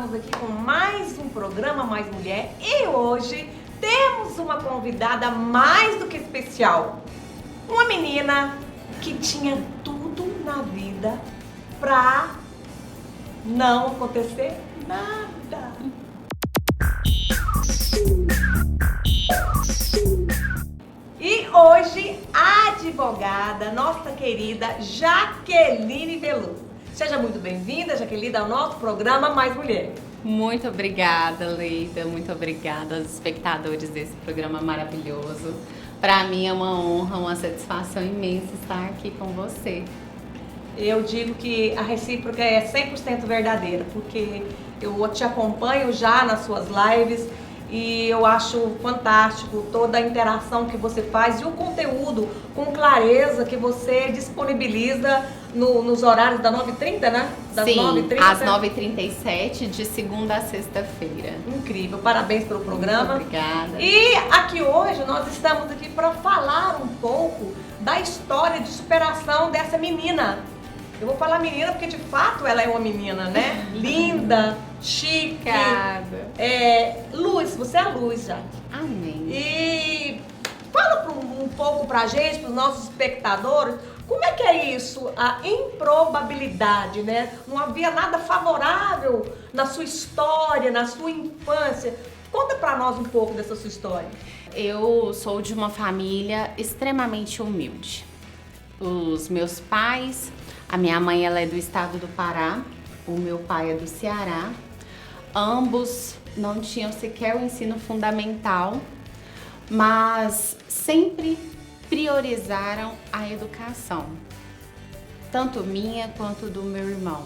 estamos aqui com mais um programa Mais Mulher e hoje temos uma convidada mais do que especial. Uma menina que tinha tudo na vida pra não acontecer nada. E hoje a advogada, nossa querida Jaqueline Veloso. Seja muito bem-vinda, Jaqueline, ao nosso programa Mais Mulher. Muito obrigada, Leida. Muito obrigada aos espectadores desse programa maravilhoso. Para mim é uma honra, uma satisfação imensa estar aqui com você. Eu digo que a recíproca é 100% verdadeira, porque eu te acompanho já nas suas lives e eu acho fantástico toda a interação que você faz e o conteúdo com clareza que você disponibiliza nos horários da 9h30, né? Das Sim, 9h30. às 9h37, de segunda a sexta-feira. Incrível, parabéns pelo programa. Muito obrigada. E aqui hoje nós estamos aqui para falar um pouco da história de superação dessa menina. Eu vou falar menina porque de fato ela é uma menina, né? Linda, chique. Obrigada. Luz, você é luz, Jaque. Amém. E fala um pouco pra gente, pros nossos espectadores, como é que é isso, a improbabilidade, né? Não havia nada favorável na sua história, na sua infância. Conta pra nós um pouco dessa sua história. Eu sou de uma família extremamente humilde. Os meus pais, a minha mãe ela é do estado do Pará, o meu pai é do Ceará. Ambos não tinham sequer o ensino fundamental, mas sempre priorizaram a educação, tanto minha quanto do meu irmão.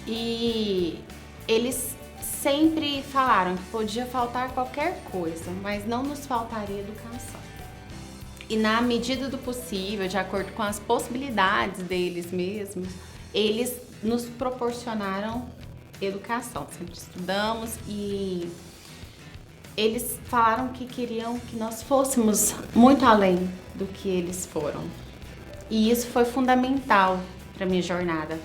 E eles sempre falaram que podia faltar qualquer coisa, mas não nos faltaria educação. E na medida do possível, de acordo com as possibilidades deles mesmos, eles nos proporcionaram educação. Sempre estudamos e eles falaram que queriam que nós fôssemos muito além do que eles foram. E isso foi fundamental para minha jornada.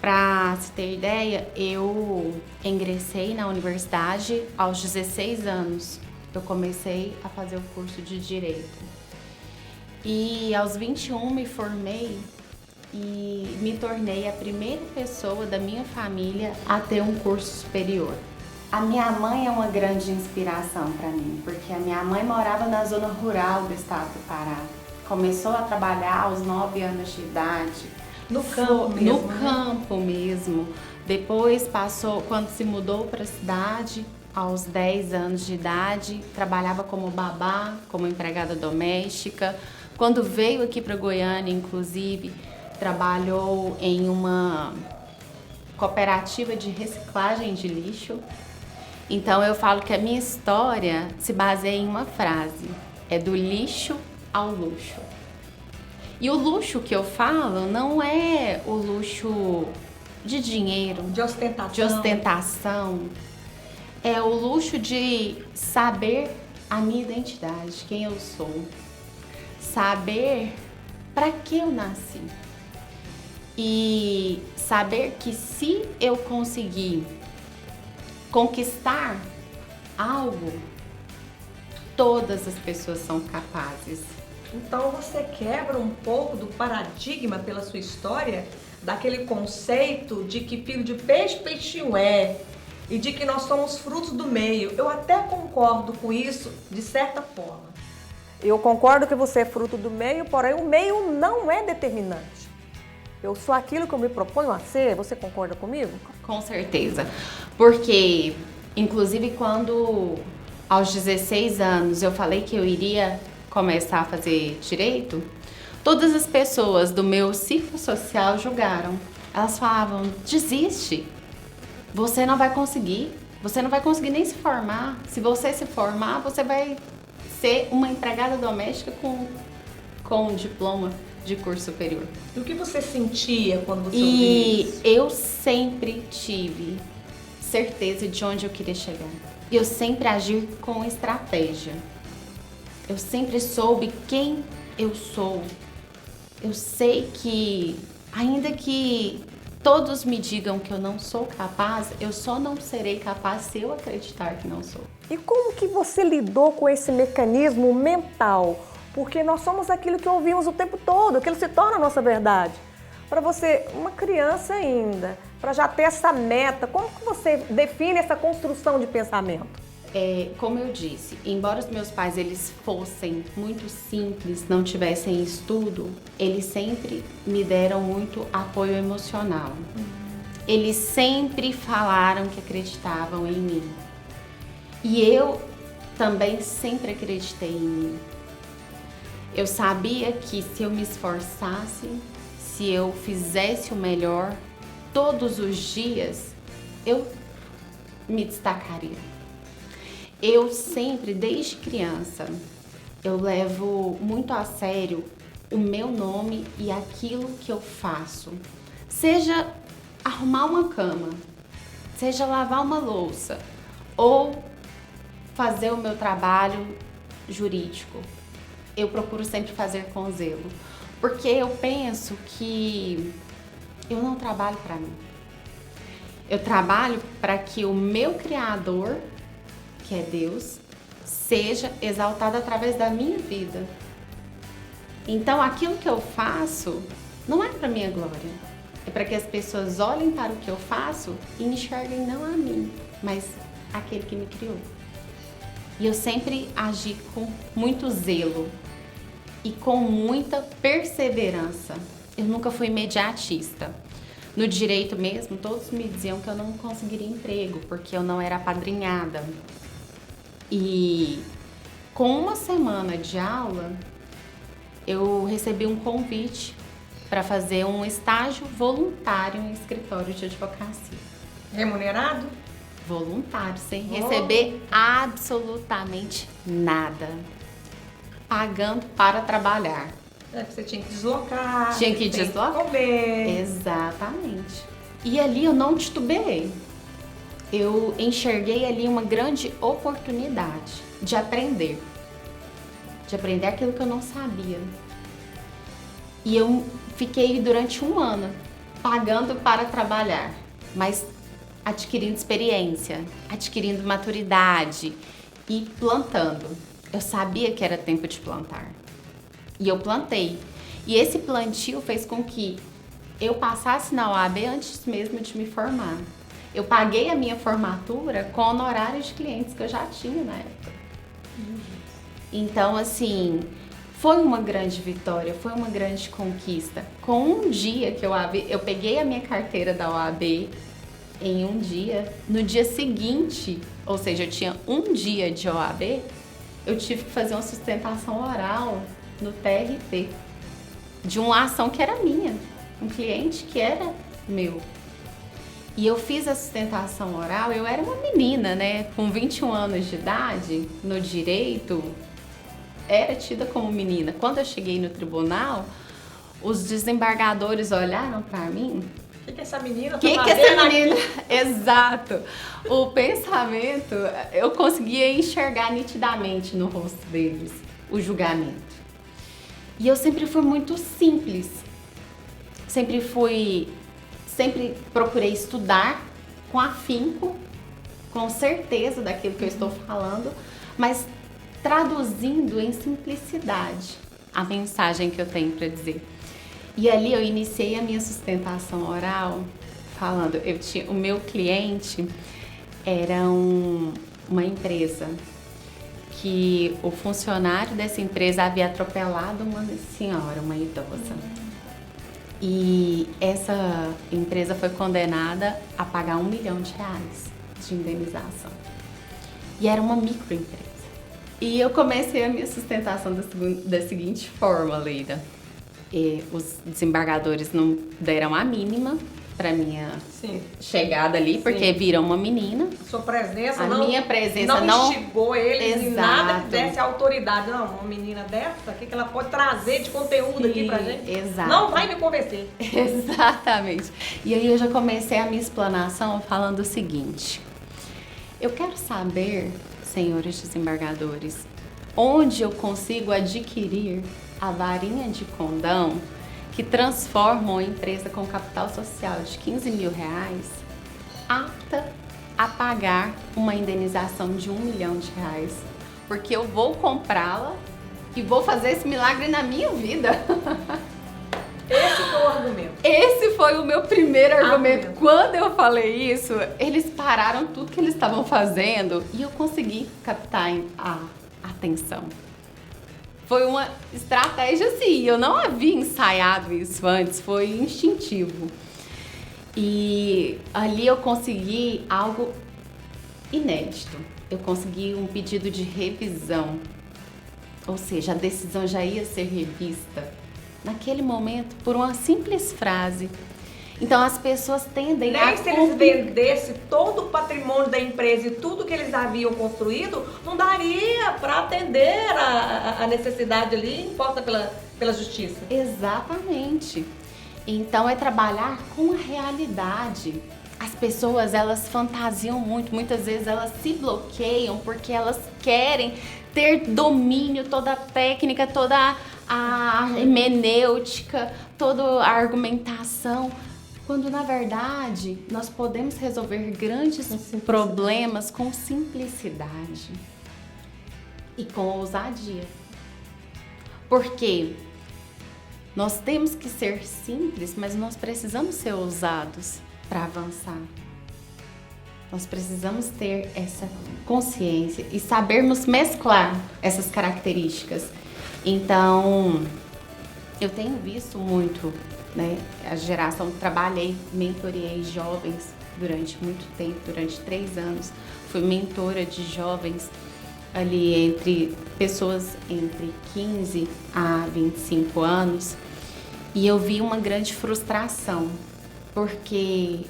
Para se ter ideia, eu ingressei na universidade aos 16 anos. Eu comecei a fazer o curso de Direito. E aos 21 me formei e me tornei a primeira pessoa da minha família a ter um curso superior. A minha mãe é uma grande inspiração para mim, porque a minha mãe morava na zona rural do estado do Pará. Começou a trabalhar aos 9 anos de idade. No campo mesmo. No campo mesmo. Depois passou, quando se mudou para a cidade, aos 10 anos de idade, trabalhava como babá, como empregada doméstica. Quando veio aqui para Goiânia, inclusive, trabalhou em uma cooperativa de reciclagem de lixo. Então eu falo que a minha história se baseia em uma frase: é do lixo ao luxo. E o luxo que eu falo não é o luxo de dinheiro, De ostentação. de ostentação. É o luxo de saber a minha identidade, quem eu sou. Saber para que eu nasci. E saber que se eu conseguir conquistar algo, todas as pessoas são capazes. Então você quebra um pouco do paradigma pela sua história, daquele conceito de que filho de peixe, peixinho é, e de que nós somos frutos do meio. Eu até concordo com isso de certa forma. Eu concordo que você é fruto do meio, porém o meio não é determinante. Eu sou aquilo que eu me proponho a ser, você concorda comigo? Com certeza. Porque, inclusive, quando aos 16 anos eu falei que eu iria começar a fazer direito, todas as pessoas do meu círculo social julgaram. Elas falavam: desiste, você não vai conseguir nem se formar. Se você se formar, você vai ser uma empregada doméstica com um diploma de curso superior. E o que você sentia quando você ouvia isso? E eu sempre tive certeza de onde eu queria chegar. E eu sempre agi com estratégia. Eu sempre soube quem eu sou. Eu sei que, ainda que todos me digam que eu não sou capaz, eu só não serei capaz se eu acreditar que não sou. E como que você lidou com esse mecanismo mental? Porque nós somos aquilo que ouvimos o tempo todo, aquilo se torna a nossa verdade. Para você, uma criança ainda, para já ter essa meta, como que você define essa construção de pensamento? Como eu disse, embora os meus pais eles fossem muito simples, não tivessem estudo, eles sempre me deram muito apoio emocional. Eles sempre falaram que acreditavam em mim. E eu também sempre acreditei em mim. Eu sabia que se eu me esforçasse, se eu fizesse o melhor, todos os dias, eu me destacaria. Eu sempre, desde criança, eu levo muito a sério o meu nome e aquilo que eu faço. Seja arrumar uma cama, seja lavar uma louça ou fazer o meu trabalho jurídico. Eu procuro sempre fazer com zelo, porque eu penso que eu não trabalho para mim. Eu trabalho para que o meu Criador, que é Deus, seja exaltado através da minha vida. Então, aquilo que eu faço não é para minha glória, é para que as pessoas olhem para o que eu faço e enxerguem não a mim, mas aquele que me criou. E eu sempre agi com muito zelo e com muita perseverança. Eu nunca fui imediatista. No direito mesmo, todos me diziam que eu não conseguiria emprego, porque eu não era apadrinhada. E com uma semana de aula, eu recebi um convite para fazer um estágio voluntário em escritório de advocacia. Remunerado? Voluntário, sem receber absolutamente nada. Pagando para trabalhar. Você tinha que deslocar. Tinha que deslocar. Comer. Exatamente. E ali eu não titubeei. Eu enxerguei ali uma grande oportunidade de aprender. De aprender aquilo que eu não sabia. E eu fiquei durante um ano pagando para trabalhar, mas adquirindo experiência, adquirindo maturidade e plantando. Eu sabia que era tempo de plantar. E eu plantei. E esse plantio fez com que eu passasse na OAB antes mesmo de me formar. Eu paguei a minha formatura com honorários de clientes que eu já tinha na época. Então, assim, foi uma grande vitória, foi uma grande conquista. Com um dia que eu peguei a minha carteira da OAB em um dia, no dia seguinte, ou seja, eu tinha um dia de OAB, eu tive que fazer uma sustentação oral no TRT de uma ação que era minha, um cliente que era meu. E eu fiz a sustentação oral, eu era uma menina, né, com 21 anos de idade, no direito, era tida como menina. Quando eu cheguei no tribunal, os desembargadores olharam para mim. O que essa menina tá fazendo? Essa menina? Exato. O pensamento, eu conseguia enxergar nitidamente no rosto deles, o julgamento. E eu sempre fui muito simples. Sempre procurei estudar com afinco, com certeza daquilo que eu estou falando, mas traduzindo em simplicidade a mensagem que eu tenho para dizer. E ali eu iniciei a minha sustentação oral falando, o meu cliente era uma empresa que o funcionário dessa empresa havia atropelado uma senhora, uma idosa. E essa empresa foi condenada a pagar R$1 milhão de indenização. E era uma microempresa. E eu comecei a minha sustentação da seguinte forma, Leida. Os desembargadores não deram a mínima para minha chegada ali, porque viram uma menina. Sua presença minha presença não instigou eles em nada que desse autoridade. Não, uma menina dessa, o que ela pode trazer de conteúdo aqui pra gente? Exato. Não vai me convencer. Exatamente. E aí eu já comecei a minha explanação falando o seguinte. Eu quero saber, senhores desembargadores, onde eu consigo adquirir a varinha de condão que transformam a empresa com capital social de R$15 mil apta a pagar uma indenização de R$1 milhão, porque eu vou comprá-la e vou fazer esse milagre na minha vida. Esse foi o argumento. Esse foi o meu primeiro argumento. Quando eu falei isso, eles pararam tudo que eles estavam fazendo e eu consegui captar a atenção. Foi uma estratégia assim, eu não havia ensaiado isso antes, foi instintivo. E ali eu consegui algo inédito. Eu consegui um pedido de revisão, ou seja, a decisão já ia ser revista naquele momento por uma simples frase. Então as pessoas tendem Nem se eles vendessem todo o patrimônio da empresa e tudo que eles haviam construído, não daria para atender a necessidade ali imposta pela justiça. Exatamente. Então é trabalhar com a realidade. As pessoas, elas fantasiam muito, muitas vezes elas se bloqueiam porque elas querem ter domínio, toda a técnica, toda a hermenêutica, toda a argumentação, quando na verdade nós podemos resolver grandes problemas com simplicidade e com ousadia. Porque nós temos que ser simples, mas nós precisamos ser ousados para avançar. Nós precisamos ter essa consciência e sabermos mesclar essas características. Então, eu tenho visto muito, né, a geração, trabalhei, mentorei jovens durante muito tempo, durante 3 anos, fui mentora de jovens ali entre pessoas entre 15 a 25 anos e eu vi uma grande frustração, porque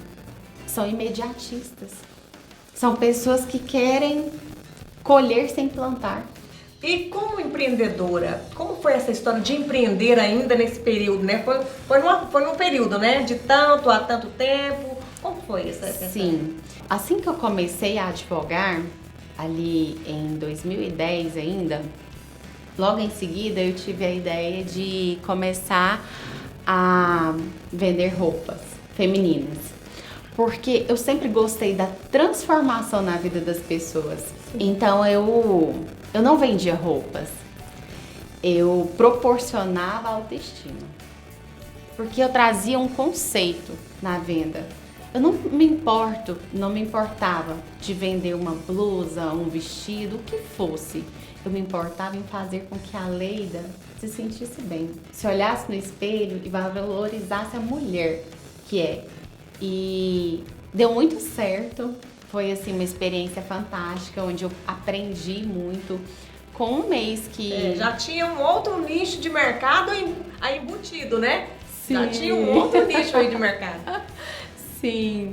são imediatistas, são pessoas que querem colher sem plantar. E como empreendedora, como foi essa história de empreender ainda nesse período, né? Foi num período, né? De tanto a tanto tempo. Como foi essa? Sim. Assim que eu comecei a advogar, ali em 2010 ainda, logo em seguida eu tive a ideia de começar a vender roupas femininas. Porque eu sempre gostei da transformação na vida das pessoas. Então eu não vendia roupas, eu proporcionava autoestima. Porque eu trazia um conceito na venda. Eu não me importava de vender uma blusa, um vestido, o que fosse. Eu me importava em fazer com que a Leida se sentisse bem. Se olhasse no espelho e valorizasse a mulher que é. E deu muito certo, foi assim uma experiência fantástica, onde eu aprendi muito. Com um mês que... já tinha um outro nicho de mercado aí embutido, né? Sim. Já tinha um outro nicho aí de mercado. Sim.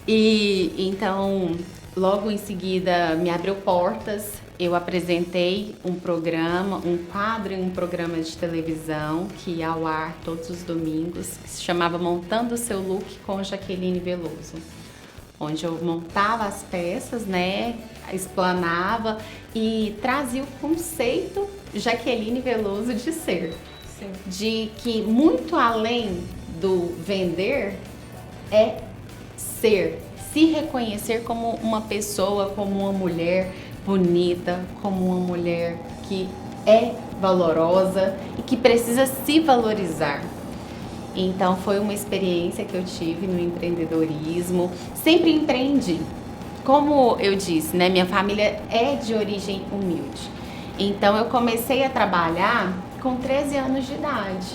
E então, logo em seguida, me abriu portas. Eu apresentei um programa, um quadro em um programa de televisão que ia ao ar todos os domingos, que se chamava Montando o Seu Look com Jaqueline Veloso, onde eu montava as peças, né, explanava e trazia o conceito Jaqueline Veloso de ser. Sim. De que muito além do vender é ser, se reconhecer como uma pessoa, como uma mulher bonita, como uma mulher que é valorosa e que precisa se valorizar. Então foi uma experiência que eu tive no empreendedorismo. Sempre empreendi. Como eu disse, né, minha família é de origem humilde. Então eu comecei a trabalhar com 13 anos de idade.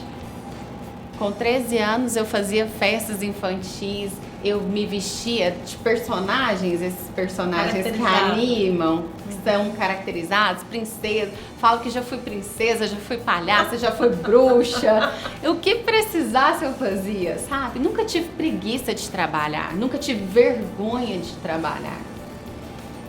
Com 13 anos eu fazia festas infantis, eu me vestia de personagens, esses personagens que animam, que são caracterizados, princesa. Falo que já fui princesa, já fui palhaça, já fui bruxa. O que precisasse eu fazia, sabe? Nunca tive preguiça de trabalhar, nunca tive vergonha de trabalhar.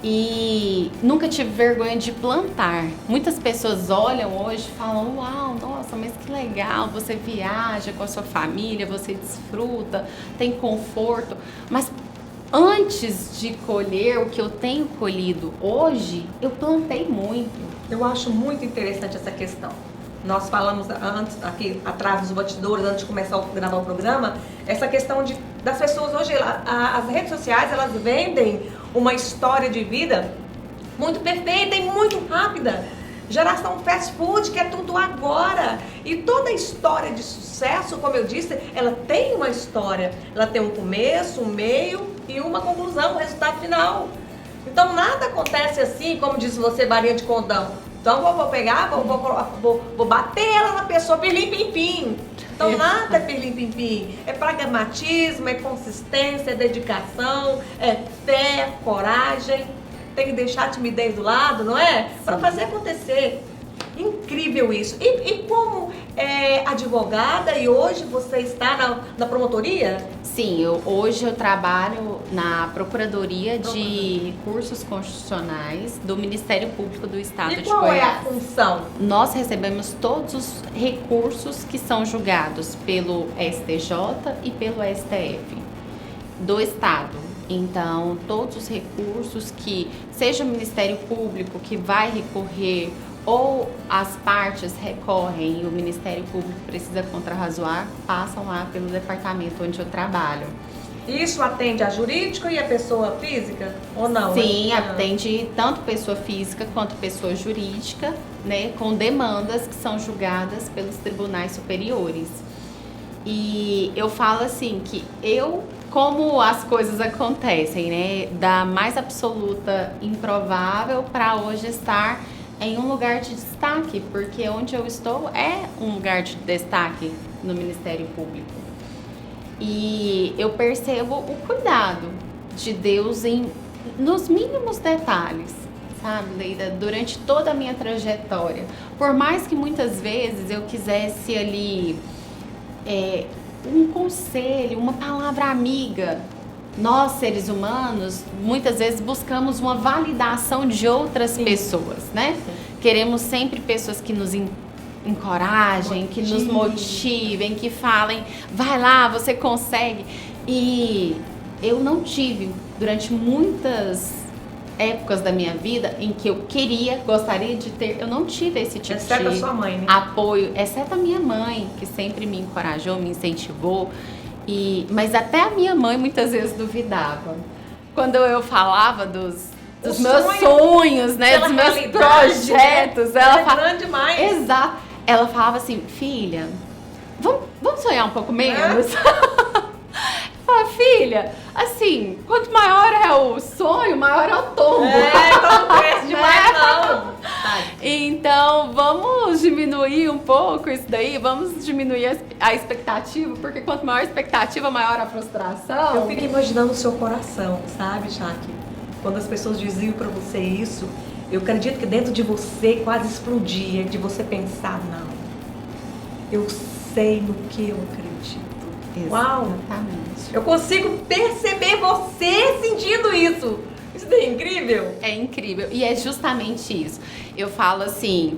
E nunca tive vergonha de plantar. Muitas pessoas olham hoje e falam: uau, nossa, mas que legal, você viaja com a sua família, você desfruta, tem conforto. Mas antes de colher o que eu tenho colhido hoje, eu plantei muito. Eu acho muito interessante essa questão. nós falamos antes, aqui atrás dos bastidores, antes de começar a gravar o programa, essa questão das pessoas hoje, as redes sociais, elas vendem uma história de vida muito perfeita e muito rápida. Geração fast food, que é tudo agora. E toda história de sucesso, como eu disse, ela tem uma história. Ela tem um começo, um meio e uma conclusão, um resultado final. Então nada acontece assim, como disse você, varinha de condão. Então vou pegar, vou bater ela na pessoa, pirlim-pim-pim. Então nada é pirlim-pim-pim. É pragmatismo, é consistência, é dedicação, é fé, é coragem. Tem que deixar a timidez do lado, não é? Para fazer acontecer. Incrível isso. E como advogada, e hoje você está na promotoria? Sim, hoje eu trabalho na Procuradoria de Recursos Constitucionais do Ministério Público do Estado de Goiás. E qual é a função? Nós recebemos todos os recursos que são julgados pelo STJ e pelo STF do Estado. Então, todos os recursos que, seja o Ministério Público que vai recorrer ou as partes recorrem e o Ministério Público precisa contrarrazoar, passam lá pelo departamento onde eu trabalho. Isso atende a jurídico e a pessoa física ou não? Sim, atende tanto pessoa física quanto pessoa jurídica, né, com demandas que são julgadas pelos tribunais superiores. E eu falo assim que como as coisas acontecem, né, da mais absoluta improvável para hoje estar em um lugar de destaque, porque onde eu estou é um lugar de destaque no Ministério Público. E eu percebo o cuidado de Deus nos mínimos detalhes, sabe, Leida, durante toda a minha trajetória. Por mais que muitas vezes eu quisesse ali um conselho, uma palavra amiga, nós seres humanos muitas vezes buscamos uma validação de outras pessoas, né? Queremos sempre pessoas que nos encorajem, que nos motivem, que falem, vai lá, você consegue. E eu não tive, durante muitas épocas da minha vida em que eu gostaria de ter, eu não tive esse tipo exceto de a sua mãe, né? apoio, exceto a minha mãe, que sempre me encorajou, me incentivou. Mas até a minha mãe muitas vezes duvidava. Quando eu falava dos meus sonhos, né, dos meus projetos, ela falava, grande demais. Exato. Ela falava assim, filha, vamos sonhar um pouco menos? Fala, filha, assim, quanto maior é o sonho, maior é o tombo. Então não cresce demais não. Então, vamos diminuir um pouco isso daí, vamos diminuir a expectativa, porque quanto maior a expectativa, maior a frustração. Eu fico imaginando o seu coração, sabe, Jaque? Quando as pessoas diziam pra você isso, eu acredito que dentro de você quase explodia, de você pensar, não, eu sei no que eu acredito. Uau! Exatamente. Eu consigo perceber você sentindo isso. Isso é incrível. É incrível. E é justamente isso. Eu falo assim,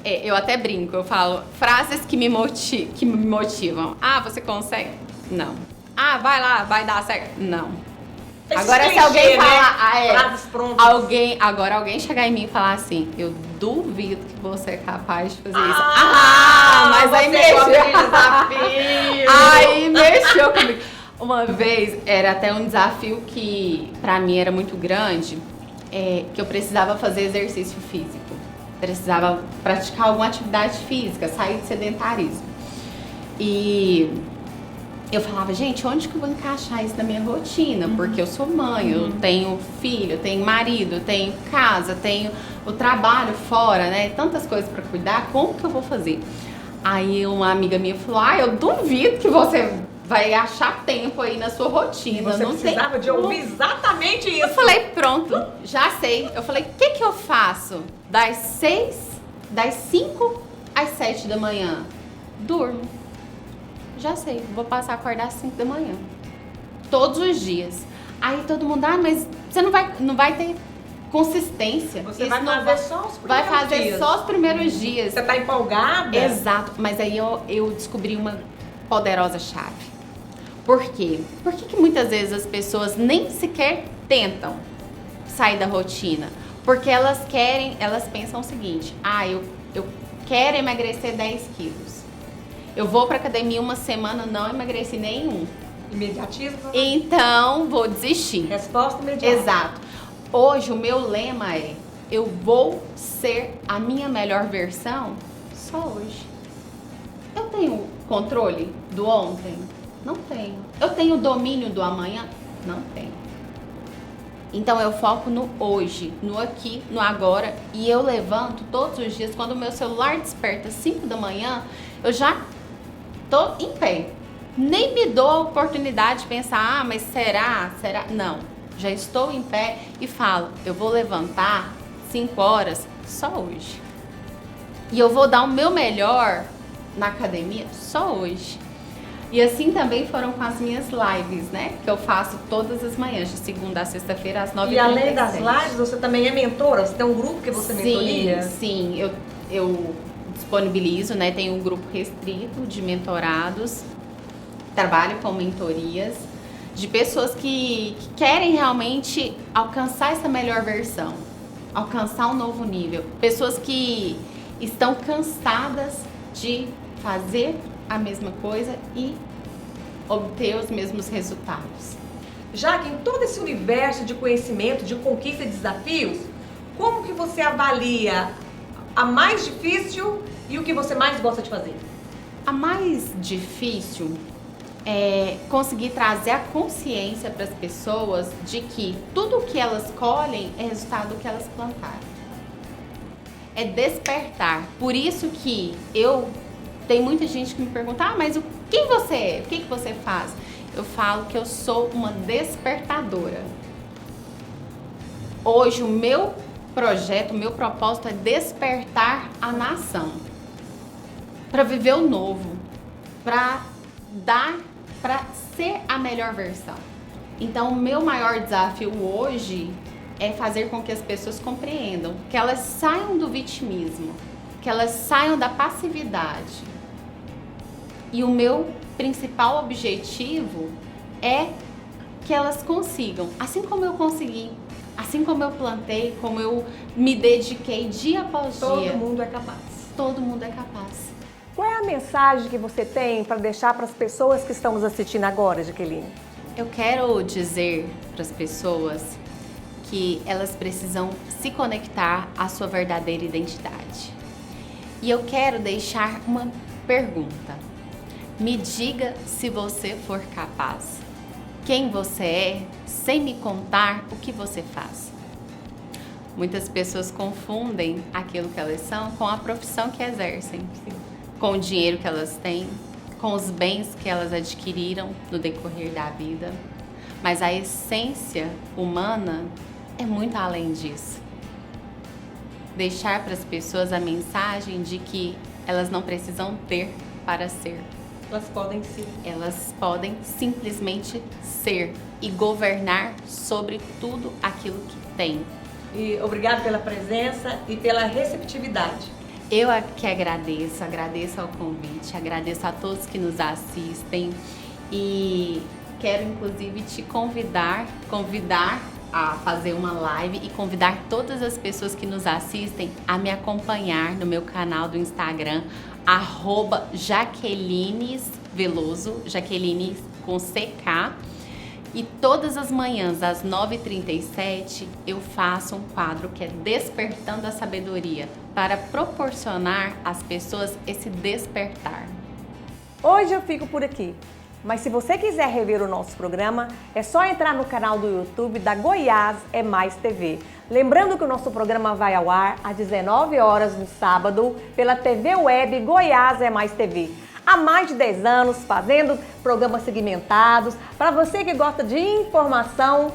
eu até brinco, eu falo frases que me motivam. Ah, você consegue? Não. Ah, vai lá, vai dar certo? Não. Agora se alguém falar, frases prontas. Agora alguém chegar em mim e falar assim, eu duvido que você é capaz de fazer isso. Mas aí mexeu. Aí mexeu comigo. Uma vez, era até um desafio que pra mim era muito grande, que eu precisava fazer exercício físico. Precisava praticar alguma atividade física, sair de sedentarismo. E eu falava, gente, onde que eu vou encaixar isso na minha rotina? Porque eu sou mãe, eu tenho filho, eu tenho marido, eu tenho casa, tenho o trabalho fora, né? Tantas coisas pra cuidar, como que eu vou fazer? Aí uma amiga minha falou, eu duvido que você vai achar tempo aí na sua rotina. Você precisava de ouvir exatamente isso. Eu falei, pronto, já sei. Eu falei, o que eu faço? Das 5 às 7 da manhã? Durmo. Já sei, vou passar a acordar às 5 da manhã. Todos os dias. Aí todo mundo, mas você não vai ter consistência. Você vai fazer só os primeiros dias. Vai fazer só os primeiros dias. Você tá empolgada? Exato, mas aí eu descobri uma poderosa chave. Por quê? Por que muitas vezes as pessoas nem sequer tentam sair da rotina? Porque elas pensam o seguinte, eu quero emagrecer 10 quilos. Eu vou pra academia uma semana, não emagreci nenhum. Imediatismo? Então, vou desistir. Resposta imediata. Exato. Hoje, o meu lema é: eu vou ser a minha melhor versão só hoje. Eu tenho controle do ontem? Não tenho. Eu tenho domínio do amanhã? Não tenho. Então eu foco no hoje, no aqui, no agora, e eu levanto todos os dias. Quando o meu celular desperta às 5 da manhã, eu já tô em pé. Nem me dou a oportunidade de pensar, mas será? Não, já estou em pé e falo, eu vou levantar 5 horas só hoje. E eu vou dar o meu melhor na academia só hoje. E assim também foram com as minhas lives, né? Que eu faço todas as manhãs, de segunda a sexta-feira, às 9h37. E além das lives, você também é mentora? Você tem um grupo que você mentoria? Sim, eu disponibilizo, né? Tenho um grupo restrito de mentorados. Trabalho com mentorias de pessoas que querem realmente alcançar essa melhor versão, alcançar um novo nível. Pessoas que estão cansadas de fazer a mesma coisa e obter os mesmos resultados. Jaque, em todo esse universo de conhecimento, de conquista e desafios, como que você avalia a mais difícil e o que você mais gosta de fazer? A mais difícil é conseguir trazer a consciência para as pessoas de que tudo o que elas colhem é resultado do que elas plantaram. É despertar. Por isso que tem muita gente que me pergunta, mas quem você é? O que você faz? Eu falo que eu sou uma despertadora. Hoje o meu projeto, o meu propósito é despertar a nação. Para viver o novo. Para ser a melhor versão. Então o meu maior desafio hoje é fazer com que as pessoas compreendam, que elas saiam do vitimismo, que elas saiam da passividade. E o meu principal objetivo é que elas consigam, assim como eu consegui, assim como eu plantei, como eu me dediquei dia após dia. Todo mundo é capaz. Todo mundo é capaz. Qual é a mensagem que você tem para deixar para as pessoas que estão nos assistindo agora, Jaqueline? Eu quero dizer para as pessoas que elas precisam se conectar à sua verdadeira identidade. E eu quero deixar uma pergunta. Me diga se você for capaz. Quem você é, sem me contar o que você faz. Muitas pessoas confundem aquilo que elas são com a profissão que exercem. Sim. Com o dinheiro que elas têm, com os bens que elas adquiriram no decorrer da vida. Mas a essência humana é muito além disso. Deixar para as pessoas a mensagem de que elas não precisam ter para ser. Elas podem ser. Elas podem simplesmente ser e governar sobre tudo aquilo que têm. E obrigado pela presença e pela receptividade. Eu que agradeço ao convite, agradeço a todos que nos assistem e quero inclusive te convidar a fazer uma live e convidar todas as pessoas que nos assistem a me acompanhar no meu canal do Instagram, @JaquelinesVeloso, Jaqueline com CK. E todas as manhãs, às 9h37, eu faço um quadro que é Despertando a Sabedoria, para proporcionar às pessoas esse despertar. Hoje eu fico por aqui, mas se você quiser rever o nosso programa, é só entrar no canal do YouTube da Goiás é Mais TV. Lembrando que o nosso programa vai ao ar às 19 horas no sábado pela TV Web Goiás é Mais TV. Há mais de 10 anos fazendo programas segmentados para você que gosta de informação.